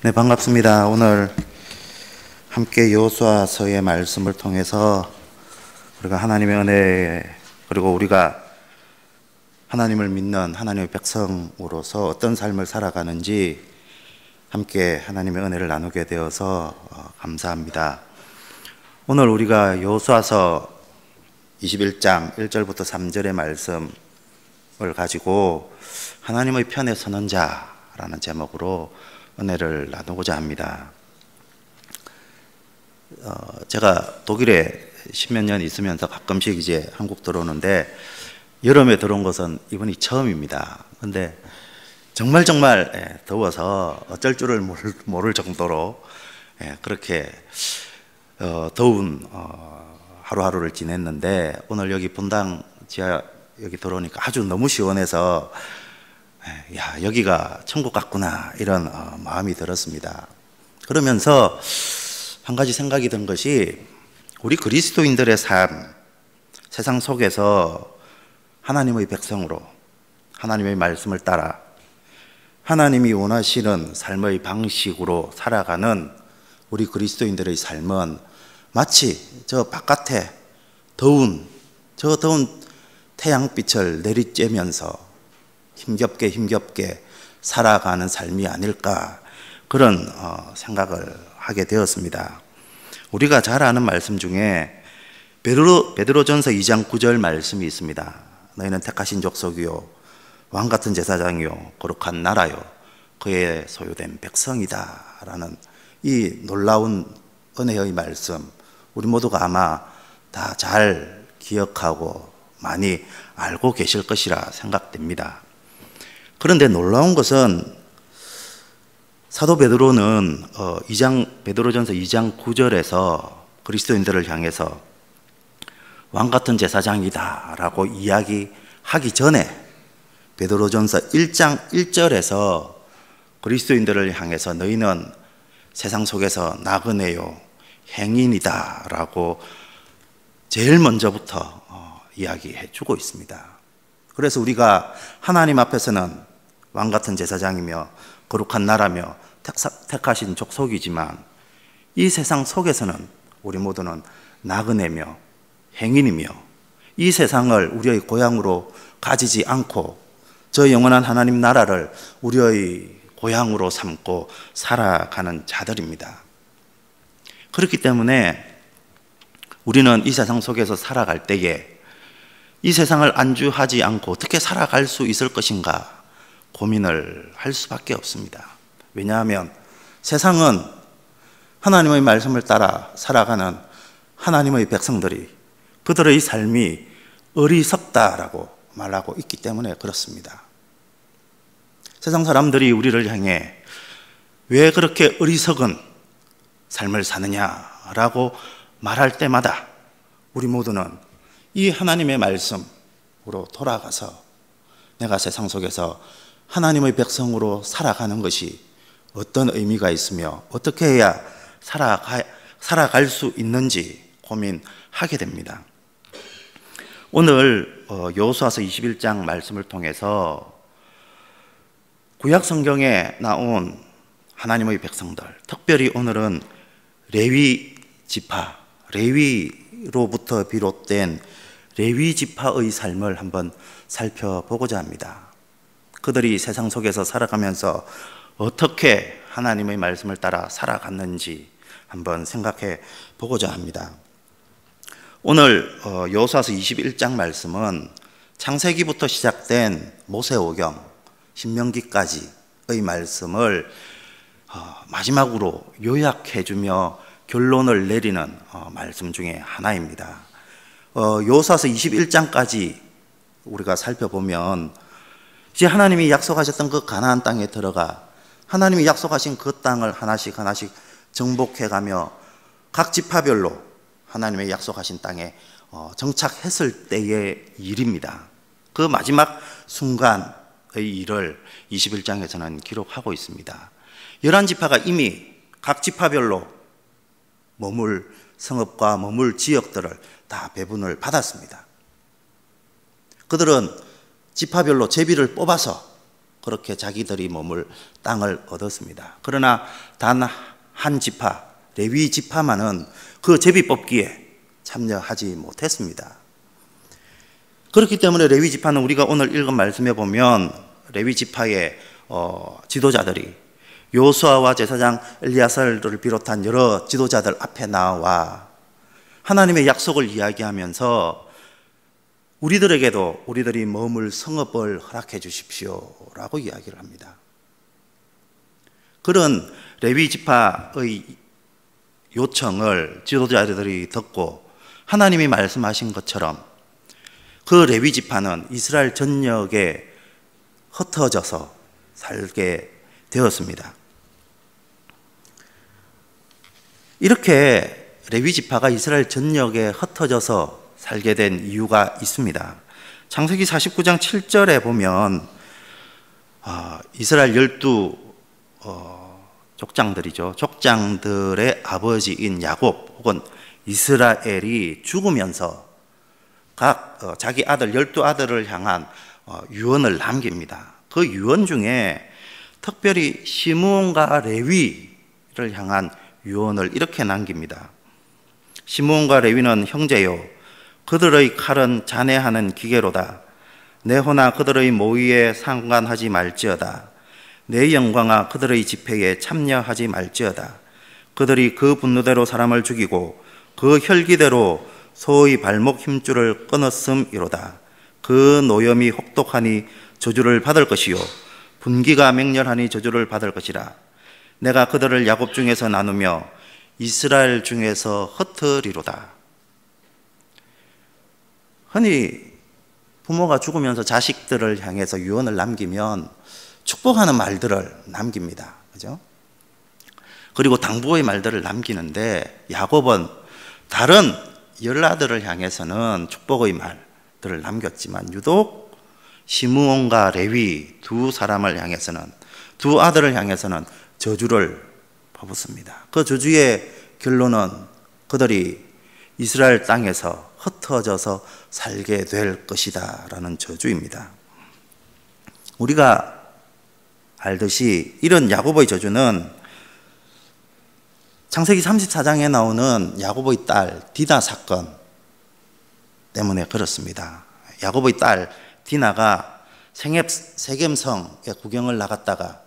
네, 반갑습니다. 오늘 함께 여호수아서의 말씀을 통해서 우리가 하나님의 은혜 그리고 우리가 하나님을 믿는 하나님의 백성으로서 어떤 삶을 살아가는지 함께 하나님의 은혜를 나누게 되어서 감사합니다. 오늘 우리가 여호수아서 21장 1절부터 3절의 말씀을 가지고 하나님의 편에 서는 자라는 제목으로 은혜를 나누고자 합니다. 제가 독일에 십몇 년 있으면서 가끔씩 이제 한국 들어오는데 여름에 들어온 것은 이번이 처음입니다. 근데 정말 더워서 어쩔 줄을 모를 정도로 그렇게 더운 하루하루를 지냈는데 오늘 여기 분당 지하 여기 들어오니까 아주 너무 시원해서 야, 여기가 천국 같구나 이런 마음이 들었습니다. 그러면서 한 가지 생각이 든 것이 우리 그리스도인들의 삶, 세상 속에서 하나님의 백성으로 하나님의 말씀을 따라 하나님이 원하시는 삶의 방식으로 살아가는 우리 그리스도인들의 삶은 마치 저 바깥에 더운 태양빛을 내리쬐면서 힘겹게 살아가는 삶이 아닐까 그런 생각을 하게 되었습니다. 우리가 잘 아는 말씀 중에 베드로전서 2장 9절 말씀이 있습니다. 너희는 택하신 족속이요 왕같은 제사장이요 거룩한 나라요 그의 소유된 백성이다 라는 이 놀라운 은혜의 말씀, 우리 모두가 아마 다 잘 기억하고 많이 알고 계실 것이라 생각됩니다. 그런데 놀라운 것은 사도 베드로는 베드로전서 2장 9절에서 그리스도인들을 향해서 왕같은 제사장이다 라고 이야기하기 전에 베드로전서 1장 1절에서 그리스도인들을 향해서 너희는 세상 속에서 나그네요 행인이다 라고 제일 먼저부터 이야기해 주고 있습니다. 그래서 우리가 하나님 앞에서는 왕같은 제사장이며 거룩한 나라며 택하신 족속이지만 이 세상 속에서는 우리 모두는 나그네며 행인이며 이 세상을 우리의 고향으로 가지지 않고 저 영원한 하나님 나라를 우리의 고향으로 삼고 살아가는 자들입니다. 그렇기 때문에 우리는 이 세상 속에서 살아갈 때에 이 세상을 안주하지 않고 어떻게 살아갈 수 있을 것인가 고민을 할 수밖에 없습니다. 왜냐하면 세상은 하나님의 말씀을 따라 살아가는 하나님의 백성들이 그들의 삶이 어리석다라고 말하고 있기 때문에 그렇습니다. 세상 사람들이 우리를 향해 왜 그렇게 어리석은 삶을 사느냐라고 말할 때마다 우리 모두는 이 하나님의 말씀으로 돌아가서 내가 세상 속에서 하나님의 백성으로 살아가는 것이 어떤 의미가 있으며 어떻게 해야 살아갈 수 있는지 고민하게 됩니다. 오늘 여호수아서 21장 말씀을 통해서 구약 성경에 나온 하나님의 백성들, 특별히 오늘은 레위 지파, 레위로부터 비롯된 레위 지파의 삶을 한번 살펴보고자 합니다. 그들이 세상 속에서 살아가면서 어떻게 하나님의 말씀을 따라 살아갔는지 한번 생각해 보고자 합니다. 오늘 여호수아서 21장 말씀은 창세기부터 시작된 모세오경, 신명기까지의 말씀을 마지막으로 요약해주며 결론을 내리는 말씀 중에 하나입니다. 여호수아서 21장까지 우리가 살펴보면 이제 하나님이 약속하셨던 그 가나안 땅에 들어가 하나님이 약속하신 그 땅을 하나씩 정복해가며 각 지파별로 하나님의 약속하신 땅에 정착했을 때의 일입니다. 그 마지막 순간의 일을 21장에서는 기록하고 있습니다. 11지파가 이미 각 지파별로 머물 성읍과 머물 지역들을 다 배분을 받았습니다. 그들은 지파별로 제비를 뽑아서 그렇게 자기들이 머물 땅을 얻었습니다. 그러나 단 한 지파, 레위 지파만은 그 제비 뽑기에 참여하지 못했습니다. 그렇기 때문에 레위 지파는 우리가 오늘 읽은 말씀에 보면 레위 지파의 지도자들이 요수아와 제사장 엘리야살을 비롯한 여러 지도자들 앞에 나와 하나님의 약속을 이야기하면서 우리들에게도 우리들이 머물 성읍을 허락해 주십시오라고 이야기를 합니다. 그런 레위 지파의 요청을 지도자들이 듣고 하나님이 말씀하신 것처럼 그 레위 지파는 이스라엘 전역에 흩어져서 살게 되었습니다. 이렇게 레위 지파가 이스라엘 전역에 흩어져서 살게 된 이유가 있습니다. 창세기 49장 7절에 보면 이스라엘 12 족장들이죠. 족장들의 아버지인 야곱 혹은 이스라엘이 죽으면서 각 자기 아들 12아들을 향한 유언을 남깁니다. 그 유언 중에 특별히 시므온과 레위를 향한 유언을 이렇게 남깁니다. 시므온과 레위는 형제요, 그들의 칼은 잔해하는 기계로다. 내 호나 그들의 모의에 상관하지 말지어다. 내 영광아 그들의 집회에 참여하지 말지어다. 그들이 그 분노대로 사람을 죽이고 그 혈기대로 소의 발목 힘줄을 끊었음이로다. 그 노염이 혹독하니 저주를 받을 것이요 분기가 맹렬하니 저주를 받을 것이라. 내가 그들을 야곱 중에서 나누며 이스라엘 중에서 흩으리로다. 흔히 부모가 죽으면서 자식들을 향해서 유언을 남기면 축복하는 말들을 남깁니다. 그죠? 그리고 당부의 말들을 남기는데 야곱은 다른 열아들을 향해서는 축복의 말들을 남겼지만 유독 시므온과 레위 두 사람을 향해서는, 두 아들을 향해서는 저주를 퍼붓습니다. 그 저주의 결론은 그들이 이스라엘 땅에서 흩어져서 살게 될 것이다 라는 저주입니다. 우리가 알듯이 이런 야곱의 저주는 창세기 34장에 나오는 야곱의 딸 디나 사건 때문에 그렇습니다. 야곱의 딸 디나가 세겜성에 구경을 나갔다가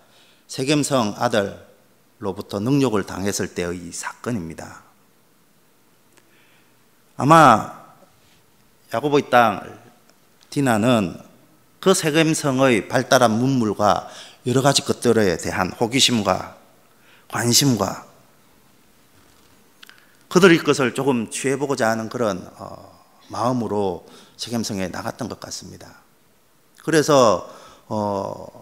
세겜성 아들로부터 능욕을 당했을 때의 사건입니다. 아마 야곱의 딸 디나는 그 세겜성의 발달한 문물과 여러 가지 것들에 대한 호기심과 관심과 그들의 것을 조금 취해보고자 하는 그런 마음으로 세겜성에 나갔던 것 같습니다. 그래서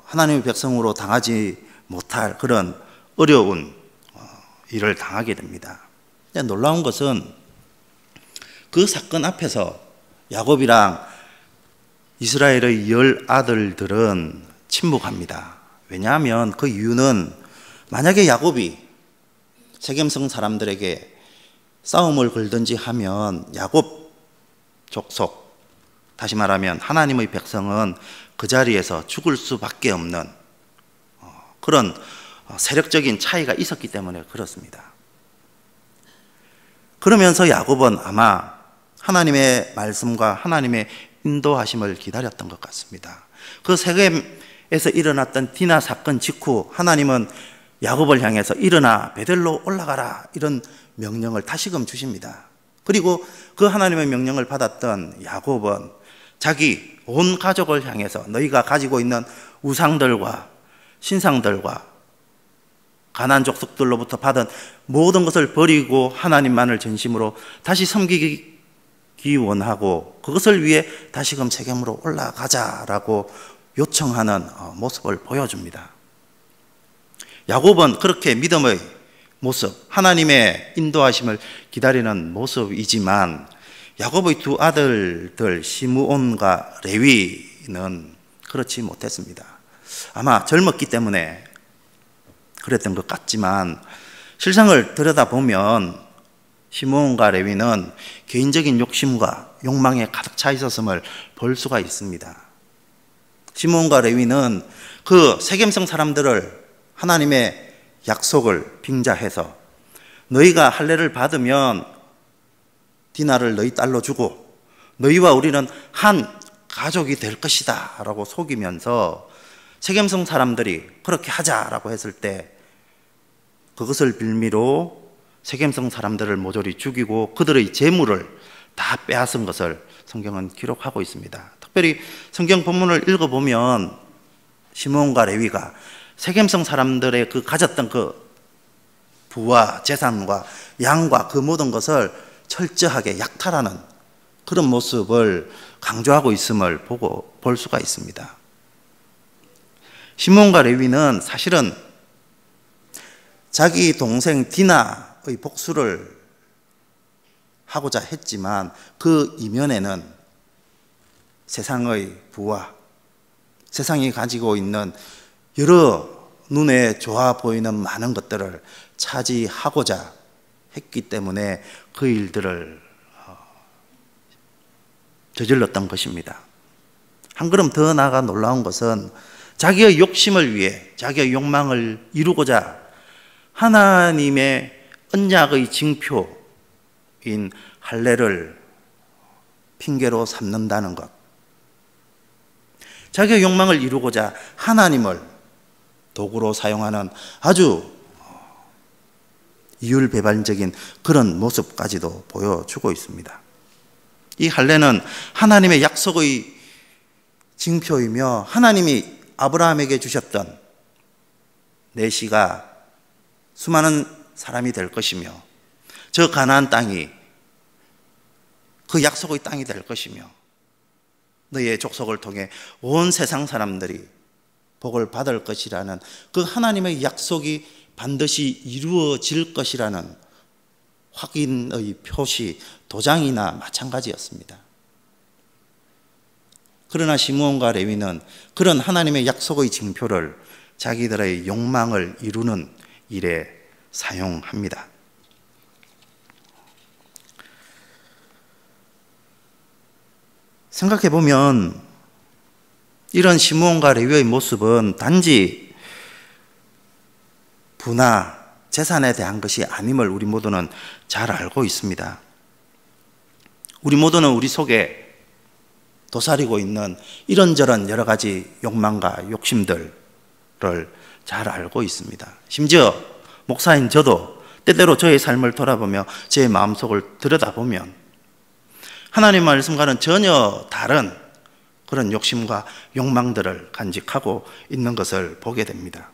하나님의 백성으로 당하지 못할 그런 어려운 일을 당하게 됩니다. 놀라운 것은 그 사건 앞에서 야곱이랑 이스라엘의 10아들들은 침묵합니다. 왜냐하면 그 이유는 만약에 야곱이 세겜성 사람들에게 싸움을 걸든지 하면 야곱 족속, 다시 말하면 하나님의 백성은 그 자리에서 죽을 수밖에 없는 그런 세력적인 차이가 있었기 때문에 그렇습니다. 그러면서 야곱은 아마 하나님의 말씀과 하나님의 인도하심을 기다렸던 것 같습니다. 그 세겜에서 일어났던 디나 사건 직후 하나님은 야곱을 향해서 일어나 베델로 올라가라 이런 명령을 다시금 주십니다. 그리고 그 하나님의 명령을 받았던 야곱은 자기 온 가족을 향해서 너희가 가지고 있는 우상들과 신상들과 가나안 족속들로부터 받은 모든 것을 버리고 하나님만을 전심으로 다시 섬기기 원하고 그것을 위해 다시금 세겜으로 올라가자라고 요청하는 모습을 보여줍니다. 야곱은 그렇게 믿음의 모습, 하나님의 인도하심을 기다리는 모습이지만 야곱의 두 아들들 시므온과 레위는 그렇지 못했습니다. 아마 젊었기 때문에 그랬던 것 같지만 실상을 들여다보면 시므온과 레위는 개인적인 욕심과 욕망에 가득 차 있었음을 볼 수가 있습니다. 시므온과 레위는 그 세겜성 사람들을 하나님의 약속을 빙자해서 너희가 할례를 받으면 디나를 너희 딸로 주고 너희와 우리는 한 가족이 될 것이다 라고 속이면서 세겜성 사람들이 그렇게 하자라고 했을 때 그것을 빌미로 세겜성 사람들을 모조리 죽이고 그들의 재물을 다 빼앗은 것을 성경은 기록하고 있습니다. 특별히 성경 본문을 읽어보면 시므온과 레위가 세겜성 사람들의 그 가졌던 그 부와 재산과 양과 그 모든 것을 철저하게 약탈하는 그런 모습을 강조하고 있음을 볼 수가 있습니다. 시므온과 레위는 사실은 자기 동생 디나의 복수를 하고자 했지만 그 이면에는 세상의 부와 세상이 가지고 있는 여러 눈에 좋아 보이는 많은 것들을 차지하고자 했기 때문에 그 일들을 저질렀던 것입니다. 한 걸음 더 나아가 놀라운 것은 자기의 욕심을 위해 자기의 욕망을 이루고자 하나님의 언약의 징표인 할례를 핑계로 삼는다는 것. 자기의 욕망을 이루고자 하나님을 도구로 사용하는 아주 이율배반적인 그런 모습까지도 보여주고 있습니다. 이 할례는 하나님의 약속의 징표이며 하나님이 아브라함에게 주셨던 내 씨가 수많은 사람이 될 것이며 저 가나안 땅이 그 약속의 땅이 될 것이며 너의 족속을 통해 온 세상 사람들이 복을 받을 것이라는 그 하나님의 약속이 반드시 이루어질 것이라는 확인의 표시, 도장이나 마찬가지였습니다. 그러나 시므온과 레위는 그런 하나님의 약속의 징표를 자기들의 욕망을 이루는 일에 사용합니다. 생각해 보면 이런 시므온과 레위의 모습은 단지 부나 재산에 대한 것이 아님을 우리 모두는 잘 알고 있습니다. 우리 모두는 우리 속에 도사리고 있는 이런저런 여러 가지 욕망과 욕심들을 잘 알고 있습니다. 심지어 목사인 저도 때때로 저의 삶을 돌아보며 제 마음속을 들여다보면 하나님 말씀과는 전혀 다른 그런 욕심과 욕망들을 간직하고 있는 것을 보게 됩니다.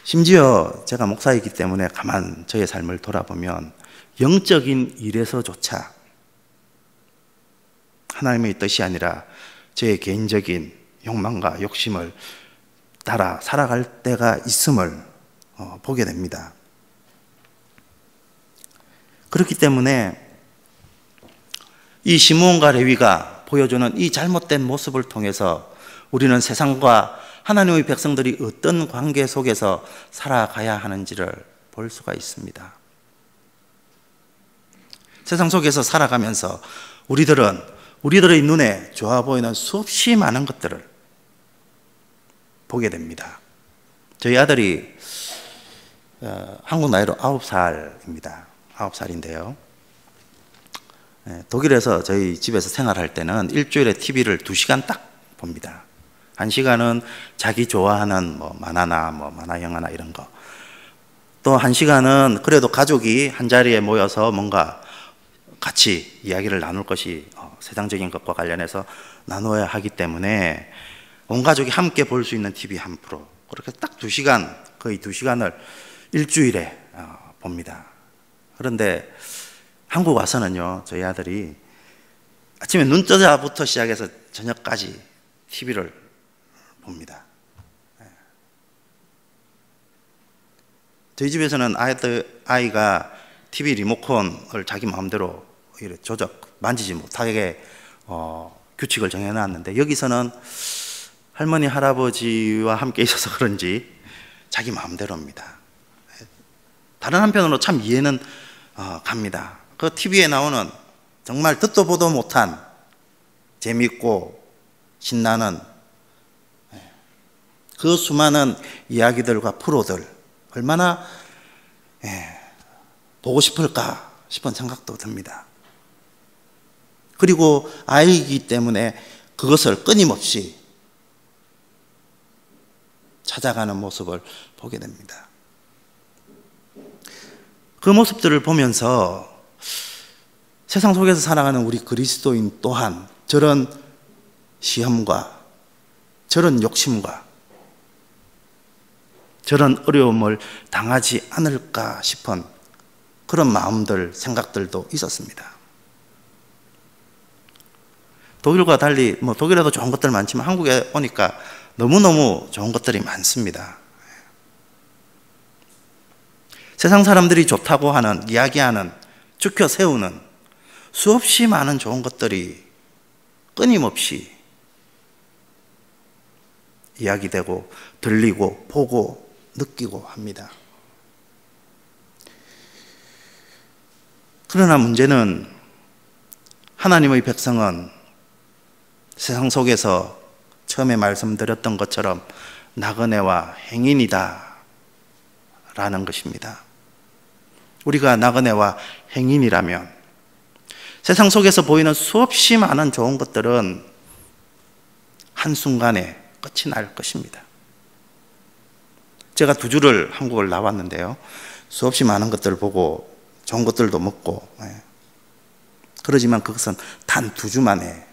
심지어 제가 목사이기 때문에 가만 저의 삶을 돌아보면 영적인 일에서조차 하나님의 뜻이 아니라 제 개인적인 욕망과 욕심을 따라 살아갈 때가 있음을 보게 됩니다. 그렇기 때문에 이 시므온과 레위가 보여주는 이 잘못된 모습을 통해서 우리는 세상과 하나님의 백성들이 어떤 관계 속에서 살아가야 하는지를 볼 수가 있습니다. 세상 속에서 살아가면서 우리들의 눈에 좋아 보이는 수없이 많은 것들을 보게 됩니다. 저희 아들이 한국 나이로 9살입니다. 9살인데요. 독일에서 저희 집에서 생활할 때는 일주일에 TV를 2시간 딱 봅니다. 1시간은 자기 좋아하는 만화나 만화 영화나 이런 거. 또 1시간은 그래도 가족이 한자리에 모여서 뭔가 같이 이야기를 나눌 것이 세상적인 것과 관련해서 나눠야 하기 때문에 온 가족이 함께 볼 수 있는 TV 한 프로. 그렇게 딱 2시간, 거의 2시간을 일주일에 봅니다. 그런데 한국 와서는요, 저희 아들이 아침에 눈 뜨자부터 시작해서 저녁까지 TV를 봅니다. 저희 집에서는 아이가 TV 리모컨을 자기 마음대로 만지지 못하게 규칙을 정해놨는데 여기서는 할머니, 할아버지와 함께 있어서 그런지 자기 마음대로입니다. 다른 한편으로 참 이해는 갑니다. 그 TV에 나오는 정말 듣도 보도 못한 재미있고 신나는 그 수많은 이야기들과 프로들 얼마나 보고 싶을까 싶은 생각도 듭니다. 그리고 아이이기 때문에 그것을 끊임없이 찾아가는 모습을 보게 됩니다. 그 모습들을 보면서 세상 속에서 살아가는 우리 그리스도인 또한 저런 시험과 저런 욕심과 저런 어려움을 당하지 않을까 싶은 그런 마음들, 생각들도 있었습니다. 독일과 달리 독일에도 좋은 것들 많지만 한국에 오니까 너무너무 좋은 것들이 많습니다. 세상 사람들이 좋다고 하는, 이야기하는, 죽혀 세우는 수없이 많은 좋은 것들이 끊임없이 이야기되고 들리고 보고 느끼고 합니다. 그러나 문제는 하나님의 백성은 세상 속에서 처음에 말씀드렸던 것처럼 나그네와 행인이다 라는 것입니다. 우리가 나그네와 행인이라면 세상 속에서 보이는 수없이 많은 좋은 것들은 한순간에 끝이 날 것입니다. 제가 2주를 한국을 나왔는데요, 수없이 많은 것들을 보고 좋은 것들도 먹고 그러지만 그것은 단 2주 만에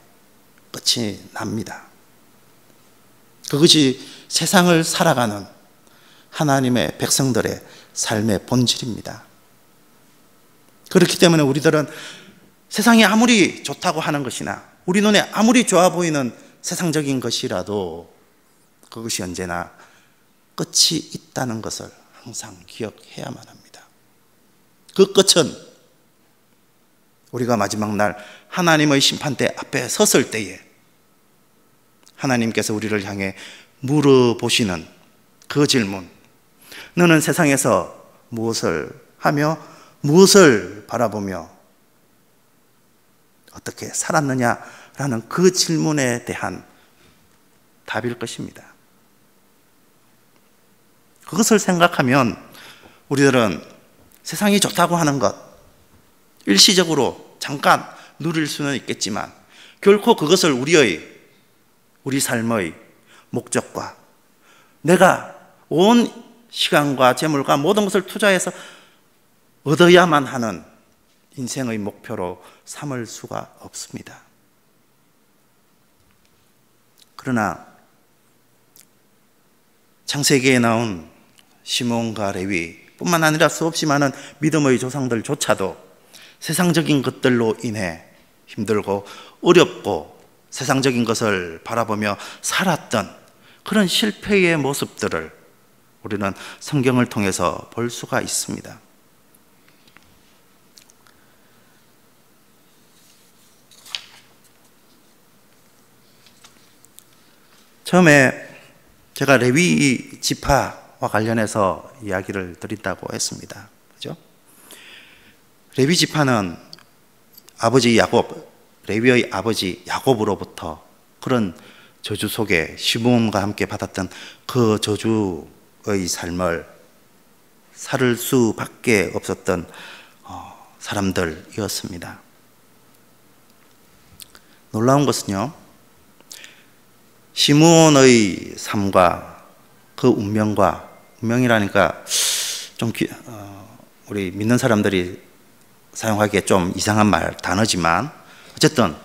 끝이 납니다. 그것이 세상을 살아가는 하나님의 백성들의 삶의 본질입니다. 그렇기 때문에 우리들은 세상이 아무리 좋다고 하는 것이나 우리 눈에 아무리 좋아 보이는 세상적인 것이라도 그것이 언제나 끝이 있다는 것을 항상 기억해야만 합니다. 그 끝은 우리가 마지막 날 하나님의 심판대 앞에 섰을 때에 하나님께서 우리를 향해 물어보시는 그 질문, 너는 세상에서 무엇을 하며 무엇을 바라보며 어떻게 살았느냐라는 그 질문에 대한 답일 것입니다. 그것을 생각하면 우리들은 세상이 좋다고 하는 것, 일시적으로 잠깐 누릴 수는 있겠지만 결코 그것을 우리 삶의 목적과 내가 온 시간과 재물과 모든 것을 투자해서 얻어야만 하는 인생의 목표로 삼을 수가 없습니다. 그러나 창세기에 나온 시몬과 레위 뿐만 아니라 수없이 많은 믿음의 조상들조차도 세상적인 것들로 인해 힘들고 어렵고 세상적인 것을 바라보며 살았던 그런 실패의 모습들을 우리는 성경을 통해서 볼 수가 있습니다. 처음에 제가 레위 지파와 관련해서 이야기를 드린다고 했습니다. 그죠? 레위 지파는 아버지 야곱, 레위의 아버지 야곱으로부터 그런 저주 속에 시므온과 함께 받았던 그 저주의 삶을 살을 수밖에 없었던 사람들이었습니다. 놀라운 것은요, 시므온의 삶과 그 운명이라니까 좀 우리 믿는 사람들이 사용하기에 좀 이상한 단어지만 어쨌든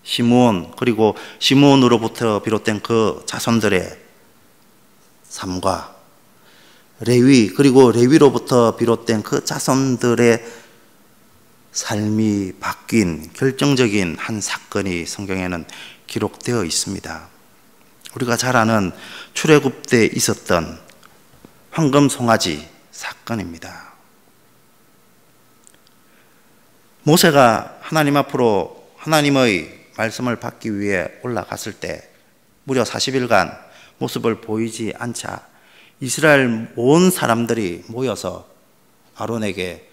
시므온 그리고 시므온으로부터 비롯된 그 자손들의 삶과 레위 그리고 레위로부터 비롯된 그 자손들의 삶이 바뀐 결정적인 한 사건이 성경에는 기록되어 있습니다. 우리가 잘 아는 출애굽 때 있었던 황금 송아지 사건입니다. 모세가 하나님 앞으로 하나님의 말씀을 받기 위해 올라갔을 때 무려 40일간 모습을 보이지 않자 이스라엘 온 사람들이 모여서 아론에게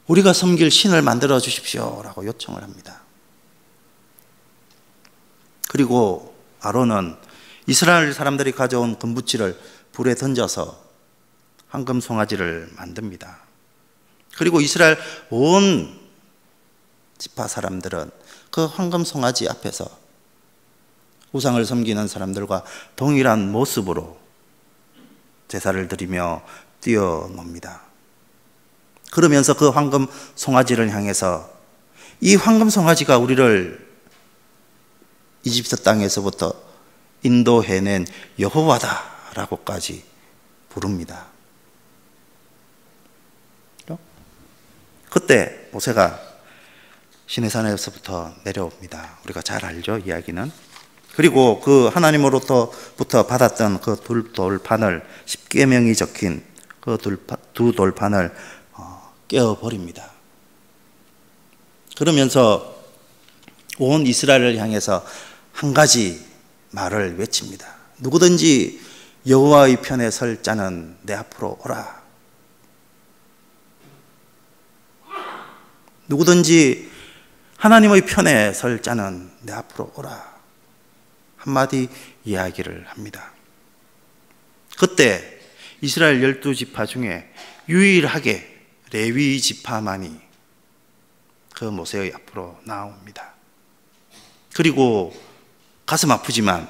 우리가 섬길 신을 만들어 주십시오라고 요청을 합니다. 그리고 아론은 이스라엘 사람들이 가져온 금붙지를 불에 던져서 황금 송아지를 만듭니다. 그리고 이스라엘 온 지파 사람들은 그 황금 송아지 앞에서 우상을 섬기는 사람들과 동일한 모습으로 제사를 드리며 뛰어놉니다. 그러면서 그 황금 송아지를 향해서 이 황금 송아지가 우리를 이집트 땅에서부터 인도해낸 여호와다라고까지 부릅니다. 그때 모세가 시내산에서부터 내려옵니다. 우리가 잘 알죠, 이야기는. 그리고 그 하나님으로부터 받았던 그 두 돌판을, 십계명이 적힌 그 두 돌판을 깨어버립니다. 그러면서 온 이스라엘을 향해서 한 가지 말을 외칩니다. 누구든지 여호와의 편에 설 자는 내 앞으로 오라. 누구든지 하나님의 편에 설 자는 내 앞으로 오라. 한마디 이야기를 합니다. 그때 이스라엘 12지파 중에 유일하게 레위 지파만이 그 모세의 앞으로 나옵니다. 그리고 가슴 아프지만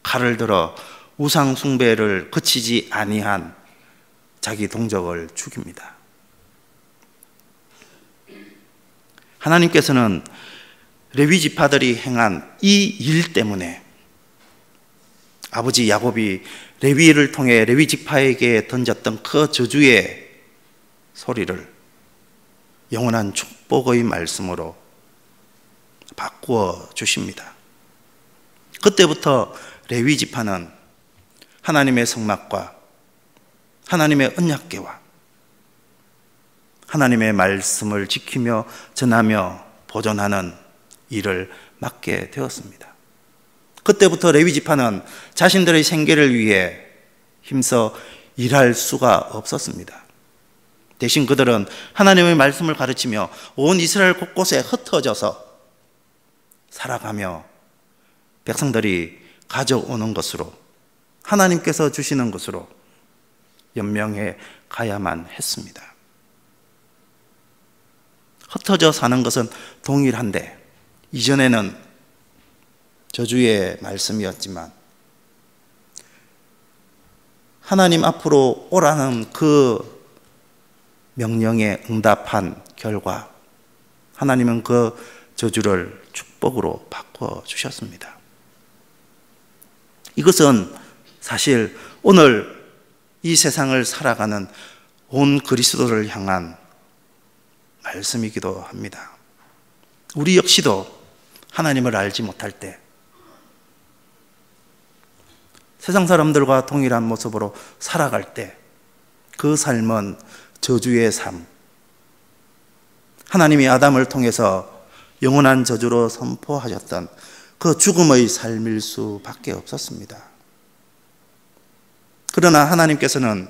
칼을 들어 우상 숭배를 그치지 아니한 자기 동족을 죽입니다. 하나님께서는 레위 지파들이 행한 이 일 때문에 아버지 야곱이 레위를 통해 레위 지파에게 던졌던 그 저주의 소리를 영원한 축복의 말씀으로 바꾸어 주십니다. 그때부터 레위 지파는 하나님의 성막과 하나님의 언약궤와 하나님의 말씀을 지키며 전하며 보존하는 일을 맡게 되었습니다. 그때부터 레위 지파는 자신들의 생계를 위해 힘써 일할 수가 없었습니다. 대신 그들은 하나님의 말씀을 가르치며 온 이스라엘 곳곳에 흩어져서 살아가며 백성들이 가져오는 것으로, 하나님께서 주시는 것으로 연명해 가야만 했습니다. 흩어져 사는 것은 동일한데 이전에는 저주의 말씀이었지만 하나님 앞으로 오라는 그 명령에 응답한 결과 하나님은 그 저주를 축복으로 바꿔 주셨습니다. 이것은 사실 오늘 이 세상을 살아가는 온 그리스도를 향한 말씀이기도 합니다. 우리 역시도 하나님을 알지 못할 때 세상 사람들과 동일한 모습으로 살아갈 때 그 삶은 저주의 삶, 하나님이 아담을 통해서 영원한 저주로 선포하셨던 그 죽음의 삶일 수밖에 없었습니다. 그러나 하나님께서는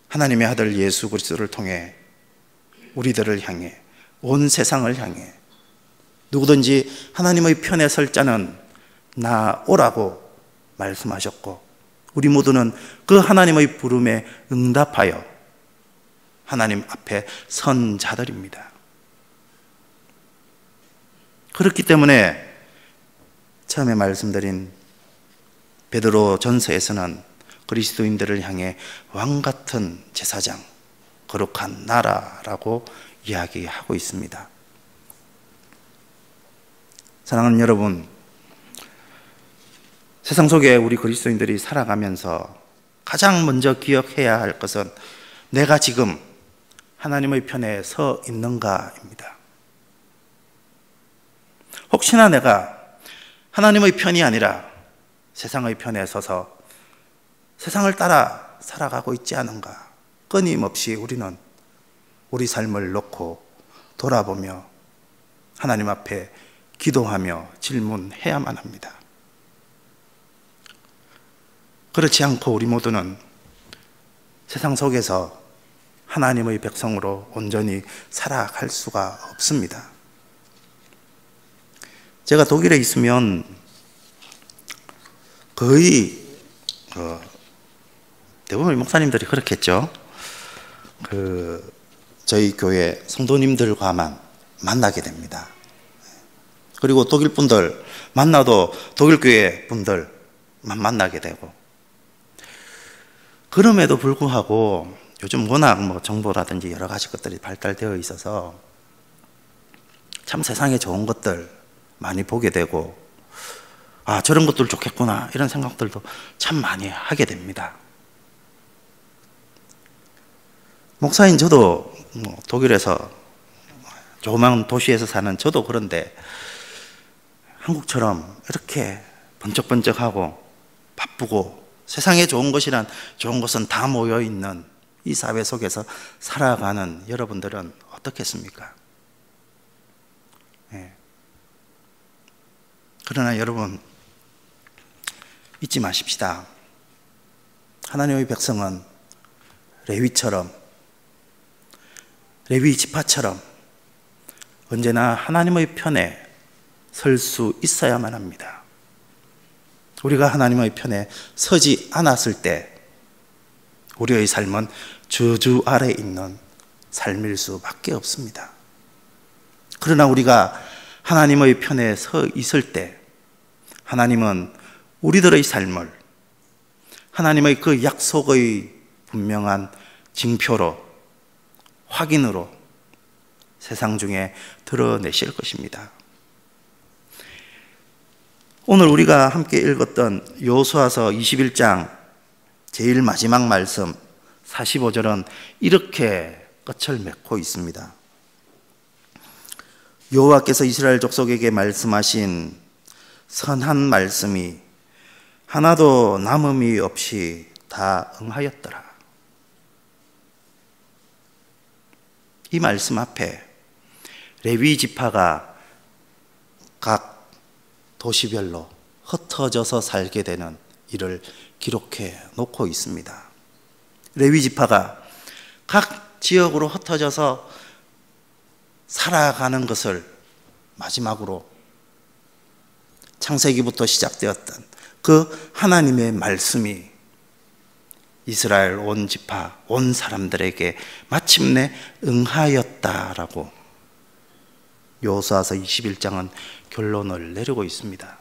하나님의 아들 예수 그리스도를 통해 우리들을 향해, 온 세상을 향해 누구든지 하나님의 편에 설 자는 나 오라고 말씀하셨고, 우리 모두는 그 하나님의 부름에 응답하여 하나님 앞에 선 자들입니다. 그렇기 때문에 처음에 말씀드린 베드로 전서에서는 그리스도인들을 향해 왕같은 제사장, 거룩한 나라라고 이야기하고 있습니다. 사랑하는 여러분, 세상 속에 우리 그리스도인들이 살아가면서 가장 먼저 기억해야 할 것은 내가 지금 하나님의 편에 서 있는가입니다. 혹시나 내가 하나님의 편이 아니라 세상의 편에 서서 세상을 따라 살아가고 있지 않은가? 끊임없이 우리는 우리 삶을 놓고 돌아보며 하나님 앞에 기도하며 질문해야만 합니다. 그렇지 않고 우리 모두는 세상 속에서 하나님의 백성으로 온전히 살아갈 수가 없습니다. 제가 독일에 있으면 거의 대부분 목사님들이 그렇겠죠. 저희 교회 성도님들과만 만나게 됩니다. 그리고 독일 분들 만나도 독일 교회 분들만 만나게 되고, 그럼에도 불구하고 요즘 워낙 정보라든지 여러 가지 것들이 발달되어 있어서 참 세상에 좋은 것들 많이 보게 되고, 아, 저런 것들 좋겠구나, 이런 생각들도 참 많이 하게 됩니다. 목사인 저도 독일에서 조그만 도시에서 사는 저도 그런데 한국처럼 이렇게 번쩍번쩍하고 바쁘고 세상에 좋은 것이란 좋은 것은 다 모여있는 이 사회 속에서 살아가는 여러분들은 어떻겠습니까? 네. 그러나 여러분, 잊지 마십시다. 하나님의 백성은 레위처럼, 레위 지파처럼 언제나 하나님의 편에 설 수 있어야만 합니다. 우리가 하나님의 편에 서지 않았을 때 우리의 삶은 저주 아래 있는 삶일 수밖에 없습니다. 그러나 우리가 하나님의 편에 서 있을 때 하나님은 우리들의 삶을 하나님의 그 약속의 분명한 징표로, 확인으로 세상 중에 드러내실 것입니다. 오늘 우리가 함께 읽었던 여호수아서 21장 제일 마지막 말씀 45절은 이렇게 끝을 맺고 있습니다. 여호와께서 이스라엘 족속에게 말씀하신 선한 말씀이 하나도 남음이 없이 다 응하였더라. 이 말씀 앞에 레위 지파가 각 도시별로 흩어져서 살게 되는 일을 기록해 놓고 있습니다. 레위 지파가 각 지역으로 흩어져서 살아가는 것을 마지막으로 창세기부터 시작되었던 그 하나님의 말씀이 이스라엘 온 지파, 온 사람들에게 마침내 응하였다라고 여호수아서 21장은 결론을 내리고 있습니다.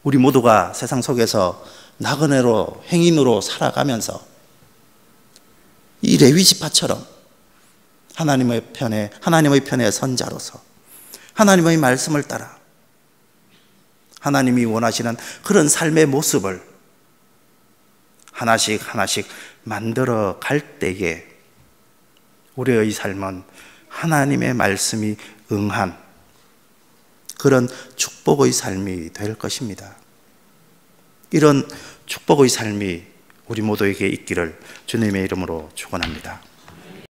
우리 모두가 세상 속에서 나그네로, 행인으로 살아가면서 이 레위 지파처럼 하나님의 편에 선자로서 하나님의 말씀을 따라 하나님이 원하시는 그런 삶의 모습을 하나씩 하나씩 만들어 갈 때에 우리의 삶은 하나님의 말씀이 응한 그런 축복의 삶이 될 것입니다. 이런 축복의 삶이 우리 모두에게 있기를 주님의 이름으로 축원합니다.